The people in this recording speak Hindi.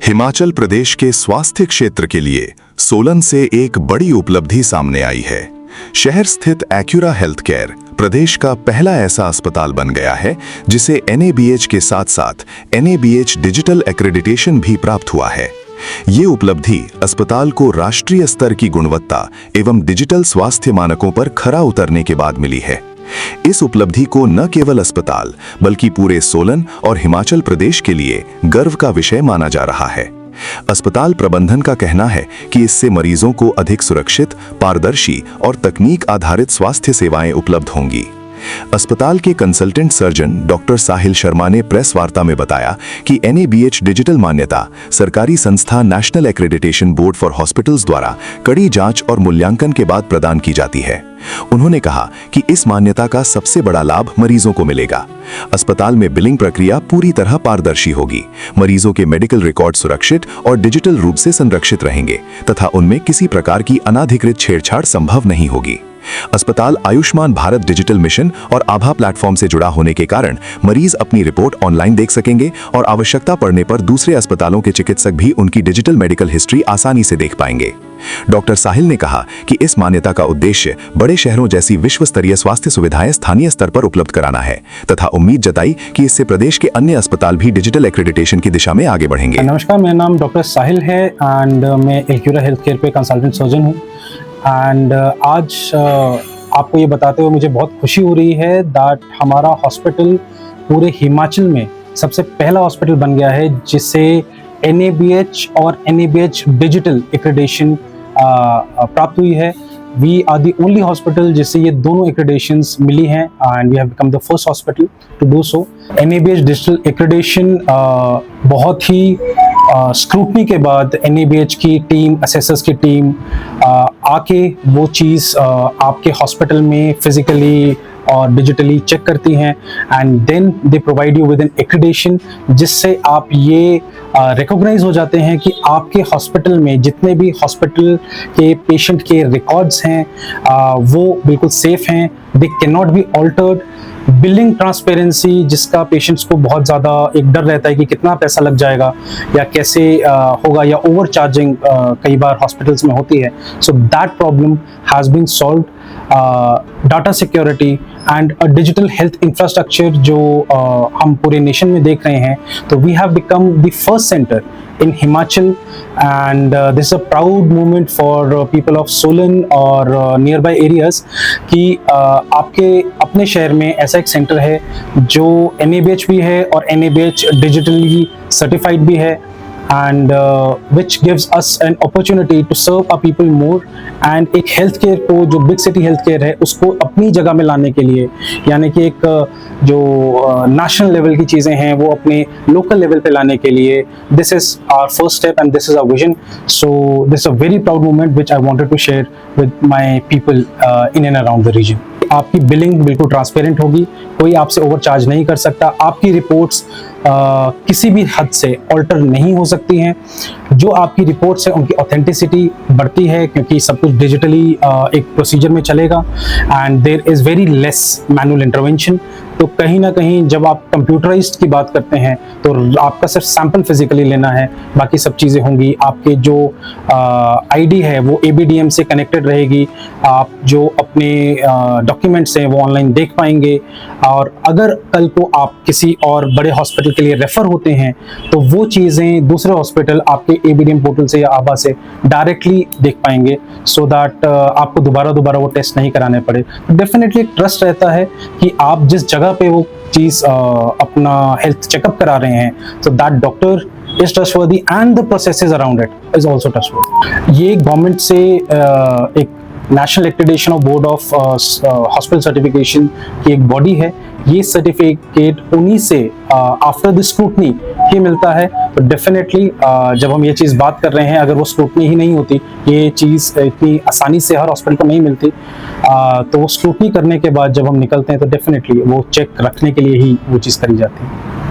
हिमाचल प्रदेश के स्वास्थ्य क्षेत्र के लिए सोलन से एक बड़ी उपलब्धि सामने आई है। शहर स्थित एक्यूरा हेल्थ केयर प्रदेश का पहला ऐसा अस्पताल बन गया है जिसे NABH के साथ साथ NABH डिजिटल एक्रेडिटेशन भी प्राप्त हुआ है। ये उपलब्धि अस्पताल को राष्ट्रीय स्तर की गुणवत्ता एवं डिजिटल स्वास्थ्य मानकों पर खरा उतरने के बाद मिली है। इस उपलब्धि को न केवल अस्पताल बल्कि पूरे सोलन और हिमाचल प्रदेश के लिए गर्व का विषय माना जा रहा है। अस्पताल प्रबंधन का कहना है कि इससे मरीजों को अधिक सुरक्षित, पारदर्शी और तकनीक आधारित स्वास्थ्य सेवाएं उपलब्ध होंगी। अस्पताल के कंसल्टेंट सर्जन डॉक्टर साहिल शर्मा ने प्रेस वार्ता में बताया कि NABH डिजिटल मान्यता सरकारी संस्था national accreditation board for hospitals द्वारा कड़ी जांच और मूल्यांकन के बाद प्रदान की जाती है। उन्होंने कहा कि इस मान्यता का सबसे बड़ा लाभ मरीजों को मिलेगा। अस्पताल में बिलिंग प्रक्रिया पूरी तरह पारदर्शी होगी, मरीजों के मेडिकल रिकॉर्ड सुरक्षित और डिजिटल रूप से संरक्षित रहेंगे तथा उनमें किसी प्रकार की अनाधिकृत छेड़छाड़ संभव नहीं होगी। अस्पताल आयुष्मान भारत डिजिटल मिशन और आभा प्लेटफॉर्म से जुड़ा होने के कारण मरीज अपनी रिपोर्ट ऑनलाइन देख सकेंगे और आवश्यकता पड़ने पर दूसरे अस्पतालों के चिकित्सक भी उनकी डिजिटल मेडिकल हिस्ट्री आसानी से देख पाएंगे। डॉक्टर साहिल ने कहा कि इस मान्यता का उद्देश्य बड़े शहरों जैसी विश्व स्तरीय स्वास्थ्य सुविधाएं स्थानीय स्तर पर उपलब्ध कराना है तथा उम्मीद जताई कि इससे प्रदेश के अन्य अस्पताल भी डिजिटल एक्रेडिटेशन की दिशा में आगे बढ़ेंगे। नमस्कार, मेरा नाम डॉक्टर साहिल है एंड मैं एक्यूरा हेल्थ केयर पे कंसल्टेंट सर्जन हूँ। एंड आज आपको ये बताते हुए मुझे बहुत खुशी हो रही है दैट हमारा हॉस्पिटल पूरे हिमाचल में सबसे पहला हॉस्पिटल बन गया है जिसे NABH और NABH डिजिटल एक्रेडिटेशन प्राप्त हुई है। We are the only hospital जिससे ये दोनों एक्रेडिटेशंस मिली हैं and we have become the first hospital to do so. NABH digital accreditation बहुत ही स्क्रूटनी के बाद NABH की टीम, असेसर्स की टीम आके वो चीज़ आपके हॉस्पिटल में फिजिकली और डिजिटली चेक करती हैं and then they provide you with an accreditation जिससे आप ये रिकॉग्नाइज हो जाते हैं कि आपके हॉस्पिटल में जितने भी हॉस्पिटल के पेशेंट के रिकॉर्ड्स हैं वो बिल्कुल सेफ हैं, they can not be altered. Billing transparency जिसका पेशेंट्स को बहुत ज़्यादा एक डर रहता है कि कितना पैसा लग जाएगा या कैसे होगा या ओवर चार्जिंग कई बार हॉस्पिटल्स में होती है, so that problem has been solved. Data security and a digital health infrastructure जो हम पूरे नेशन में देख रहे हैं, तो we have become the first centre in Himachal and this is a proud moment for people of Solan और nearby areas कि आपके अपने शहर में ऐसा एक सेंटर है जो NABH भी है और NABH digitally certified भी है and which gives us an opportunity to serve our people more and एक हेल्थ केयर को जो बिग सिटी हेल्थ केयर है उसको अपनी जगह में लाने के लिए, यानी कि एक जो नेशनल लेवल की चीज़ें हैं वो अपने लोकल लेवल पे लाने के लिए this is our first step and this is our vision. So this is a very proud moment which I wanted to share with my people in and around the region. आपकी बिलिंग बिल्कुल ट्रांसपेरेंट होगी, कोई आपसे ओवर चार्ज नहीं कर सकता, आपकी रिपोर्ट्स किसी भी हद से ऑल्टर नहीं हो सकती हैं। जो आपकी रिपोर्ट्स है उनकी ऑथेंटिसिटी बढ़ती है क्योंकि सब कुछ डिजिटली एक प्रोसीजर में चलेगा and there is very less manual intervention. तो कहीं ना कहीं जब आप कंप्यूटराइज्ड की बात करते हैं तो आपका सिर्फ सैंपल फिजिकली लेना है, बाकी सब चीज़ें होंगी। आपके जो आईडी है वो ABDM से कनेक्टेड रहेगी, आप जो अपने डॉक्यूमेंट्स हैं वो ऑनलाइन देख पाएंगे और अगर कल को आप किसी और बड़े हॉस्पिटल के लिए रेफर होते हैं तो वो चीज़ें दूसरे हॉस्पिटल आपके ABDM पोर्टल से या आभा से डायरेक्टली देख पाएंगे सो दैट आपको दोबारा वो टेस्ट नहीं कराने पड़े। डेफिनेटली ट्रस्ट रहता है कि आप जिस जगह पे वो चीज़ अपना हेल्थ चेकअप करा रहे हैं so that doctor is trustworthy and the processes around it is also trustworthy। ये गवर्नमेंट से एक national accreditation of board of hospital certification की एक बॉडी है। ये सर्टिफिकेट उन्हीं से आफ्टर द स्क्रूटनी ही मिलता है। तो डेफिनेटली जब हम ये चीज़ बात कर रहे हैं, अगर वो स्क्रूटनी ही नहीं होती, ये चीज़ इतनी आसानी से हर हॉस्पिटल को नहीं मिलती, तो वो स्क्रूटनी करने के बाद जब हम निकलते हैं तो डेफिनेटली वो चेक रखने के लिए ही वो चीज़ करी जाती है।